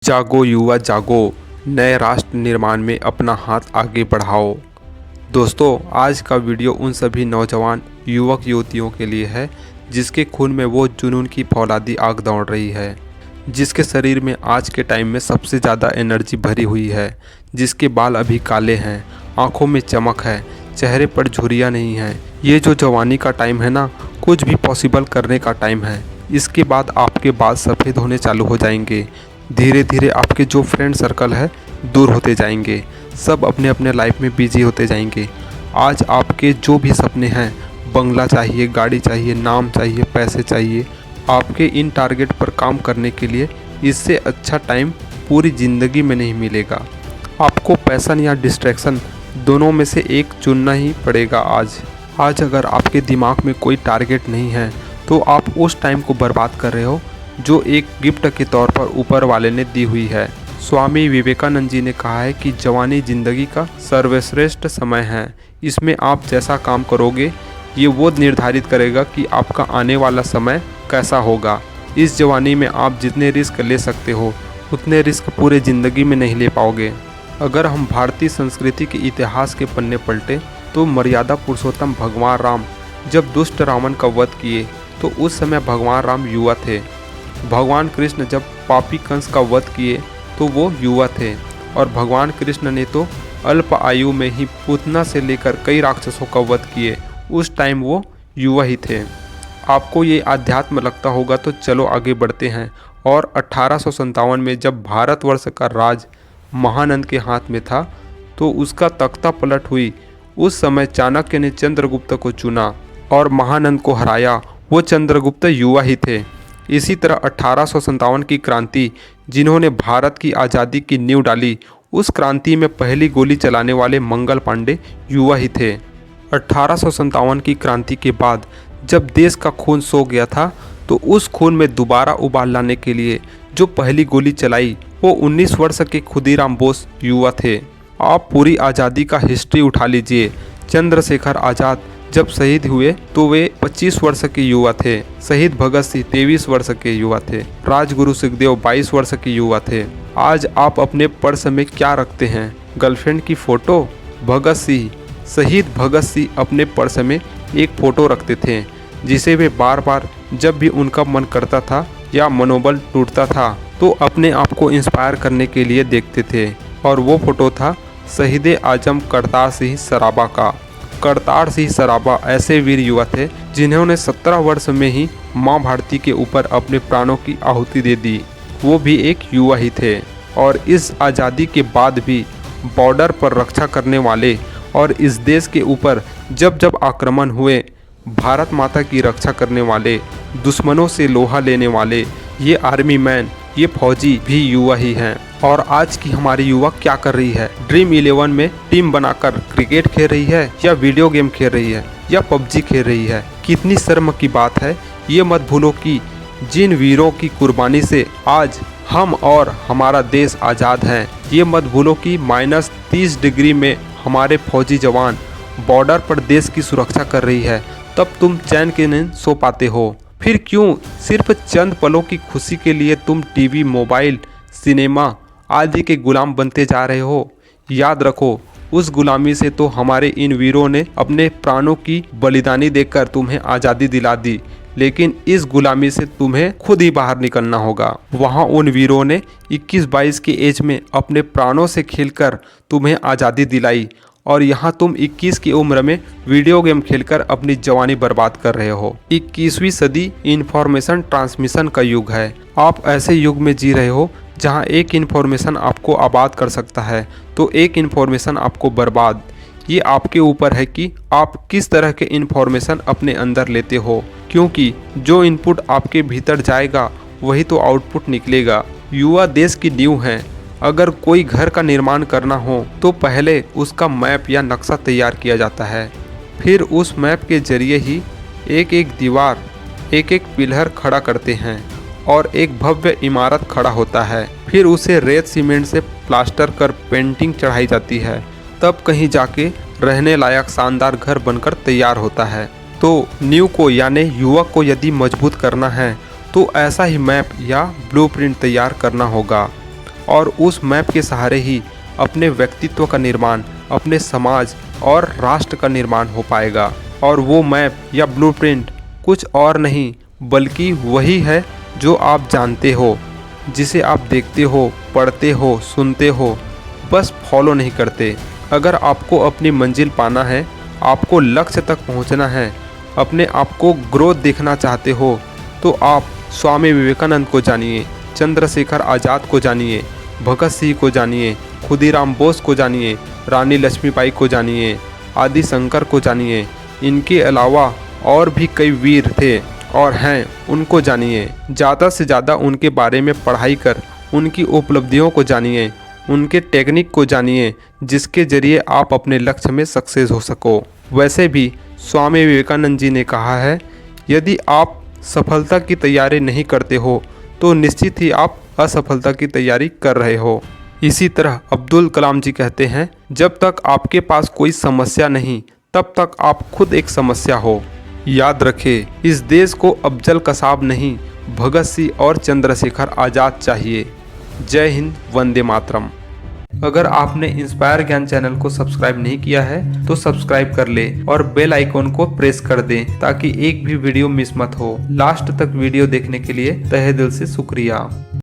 जागो युवा जागो, नए राष्ट्र निर्माण में अपना हाथ आगे बढ़ाओ। दोस्तों, आज का वीडियो उन सभी नौजवान युवक युवतियों के लिए है जिसके खून में वो जुनून की फौलादी आग दौड़ रही है, जिसके शरीर में आज के टाइम में सबसे ज़्यादा एनर्जी भरी हुई है, जिसके बाल अभी काले हैं, आंखों में चमक है, चेहरे पर झुर्रियाँ नहीं हैं। ये जो जवानी का टाइम है ना, कुछ भी पॉसिबल करने का टाइम है। इसके बाद आपके बाल सफ़ेद होने चालू हो जाएंगे। धीरे धीरे आपके जो फ्रेंड सर्कल है दूर होते जाएंगे, सब अपने अपने लाइफ में बिजी होते जाएंगे। आज आपके जो भी सपने हैं, बंगला चाहिए, गाड़ी चाहिए, नाम चाहिए, पैसे चाहिए, आपके इन टारगेट पर काम करने के लिए इससे अच्छा टाइम पूरी ज़िंदगी में नहीं मिलेगा। आपको पैशन या डिस्ट्रैक्शन दोनों में से एक चुनना ही पड़ेगा। आज अगर आपके दिमाग में कोई टारगेट नहीं है तो आप उस टाइम को बर्बाद कर रहे हो जो एक गिफ्ट के तौर पर ऊपर वाले ने दी हुई है। स्वामी विवेकानंद जी ने कहा है कि जवानी जिंदगी का सर्वश्रेष्ठ समय है। इसमें आप जैसा काम करोगे ये वो निर्धारित करेगा कि आपका आने वाला समय कैसा होगा। इस जवानी में आप जितने रिस्क ले सकते हो उतने रिस्क पूरे ज़िंदगी में नहीं ले पाओगे। अगर हम भारतीय संस्कृति के इतिहास के पन्ने पलटे तो मर्यादा पुरुषोत्तम भगवान राम जब दुष्ट रावण का वध किए तो उस समय भगवान राम युवा थे। भगवान कृष्ण जब पापी कंस का वध किए तो वो युवा थे, और भगवान कृष्ण ने तो अल्प आयु में ही पूतना से लेकर कई राक्षसों का वध किए, उस टाइम वो युवा ही थे। आपको ये आध्यात्म लगता होगा तो चलो आगे बढ़ते हैं। और 1857 में जब भारतवर्ष का राज महानंद के हाथ में था तो उसका तख्ता पलट हुई। उस समय चाणक्य ने चंद्रगुप्त को चुना और महानंद को हराया। वो चंद्रगुप्त युवा ही थे। इसी तरह 1857 की क्रांति, जिन्होंने भारत की आज़ादी की नींव डाली, उस क्रांति में पहली गोली चलाने वाले मंगल पांडे युवा ही थे। 1857 की क्रांति के बाद जब देश का खून सो गया था तो उस खून में दोबारा उबाल लाने के लिए जो पहली गोली चलाई वो 19 वर्ष के खुदीराम बोस युवा थे। आप पूरी आज़ादी का हिस्ट्री उठा लीजिए। चंद्रशेखर आज़ाद जब शहीद हुए तो वे 25 वर्ष के युवा थे। शहीद भगत सिंह 23 वर्ष के युवा थे। राजगुरु सुखदेव 22 वर्ष के युवा थे। आज आप अपने पर्स में क्या रखते हैं? गर्लफ्रेंड की फ़ोटो? भगत सिंह, शहीद भगत सिंह अपने पर्स में एक फ़ोटो रखते थे जिसे वे बार बार जब भी उनका मन करता था या मनोबल टूटता था तो अपने आप को इंस्पायर करने के लिए देखते थे। और वो फ़ोटो था शहीद आजम करतार सिंह सराबा का। करतार सिंह सराबा ऐसे वीर युवा थे जिन्होंने 17 वर्ष में ही माँ भारती के ऊपर अपने प्राणों की आहुति दे दी। वो भी एक युवा ही थे। और इस आज़ादी के बाद भी बॉर्डर पर रक्षा करने वाले और इस देश के ऊपर जब जब आक्रमण हुए भारत माता की रक्षा करने वाले, दुश्मनों से लोहा लेने वाले, ये आर्मी मैन, ये फौजी भी युवा ही हैं। और आज की हमारी युवा क्या कर रही है? ड्रीम 11 में टीम बनाकर क्रिकेट खेल रही है या वीडियो गेम खेल रही है या पबजी खेल रही है। कितनी शर्म की बात है। ये मत भूलो कि जिन वीरों की कुर्बानी से आज हम और हमारा देश आज़ाद हैं। ये मत भूलो कि -30 डिग्री में हमारे फौजी जवान बॉर्डर पर देश की सुरक्षा कर रही है, तब तुम चैन के नींद सो पाते हो। फिर क्यों सिर्फ चंद पलों की खुशी के लिए तुम टीवी, मोबाइल, सिनेमा आदि के गुलाम बनते जा रहे हो? याद रखो, उस गुलामी से तो हमारे इन वीरों ने अपने प्राणों की बलिदानी देकर तुम्हें आज़ादी दिला दी, लेकिन इस गुलामी से तुम्हें खुद ही बाहर निकलना होगा। वहाँ उन वीरों ने 21-22 की एज में अपने प्राणों से खेलकर तुम्हें आज़ादी दिलाई, और यहाँ तुम 21 की उम्र में वीडियो गेम खेलकर अपनी जवानी बर्बाद कर रहे हो। 21वीं सदी इंफॉर्मेशन ट्रांसमिशन का युग है। आप ऐसे युग में जी रहे हो जहाँ एक इन्फॉर्मेशन आपको आबाद कर सकता है तो एक इन्फॉर्मेशन आपको बर्बाद। ये आपके ऊपर है कि आप किस तरह के इन्फॉर्मेशन अपने अंदर लेते हो, क्योंकि जो इनपुट आपके भीतर जाएगा वही तो आउटपुट निकलेगा। युवा देश की नींव है। अगर कोई घर का निर्माण करना हो तो पहले उसका मैप या नक्शा तैयार किया जाता है, फिर उस मैप के जरिए ही एक एक दीवार, एक एक पिलर खड़ा करते हैं और एक भव्य इमारत खड़ा होता है। फिर उसे रेत सीमेंट से प्लास्टर कर पेंटिंग चढ़ाई जाती है, तब कहीं जाके रहने लायक शानदार घर बनकर तैयार होता है। तो नींव को यानी युवक को यदि मजबूत करना है तो ऐसा ही मैप या ब्लूप्रिंट तैयार करना होगा। और उस मैप के सहारे ही अपने व्यक्तित्व का निर्माण, अपने समाज और राष्ट्र का निर्माण हो पाएगा। और वो मैप या ब्लूप्रिंट कुछ और नहीं बल्कि वही है जो आप जानते हो, जिसे आप देखते हो, पढ़ते हो, सुनते हो, बस फॉलो नहीं करते। अगर आपको अपनी मंजिल पाना है, आपको लक्ष्य तक पहुंचना है, अपने आप को ग्रोथ देखना चाहते हो, तो आप स्वामी विवेकानंद को जानिए, चंद्रशेखर आज़ाद को जानिए, भगत सिंह को जानिए, खुदीराम बोस को जानिए, रानी लक्ष्मीबाई को जानिए, आदि शंकर को जानिए। इनके अलावा और भी कई वीर थे और हैं, उनको जानिए। ज़्यादा से ज़्यादा उनके बारे में पढ़ाई कर उनकी उपलब्धियों को जानिए, उनके टेक्निक को जानिए, जिसके ज़रिए आप अपने लक्ष्य में सक्सेस हो सको। वैसे भी स्वामी विवेकानंद जी ने कहा है, यदि आप सफलता की तैयारी नहीं करते हो तो निश्चित ही आप असफलता की तैयारी कर रहे हो। इसी तरह अब्दुल कलाम जी कहते हैं, जब तक आपके पास कोई समस्या नहीं तब तक आप खुद एक समस्या हो। याद रखें, इस देश को अफजल कसाब नहीं, भगत सिंह और चंद्रशेखर आज़ाद चाहिए। जय हिंद, वंदे मातरम। अगर आपने इंस्पायर ज्ञान चैनल को सब्सक्राइब नहीं किया है तो सब्सक्राइब कर ले और बेल आइकॉन को प्रेस कर दें ताकि एक भी वीडियो मिस मत हो। लास्ट तक वीडियो देखने के लिए तहे दिल से शुक्रिया।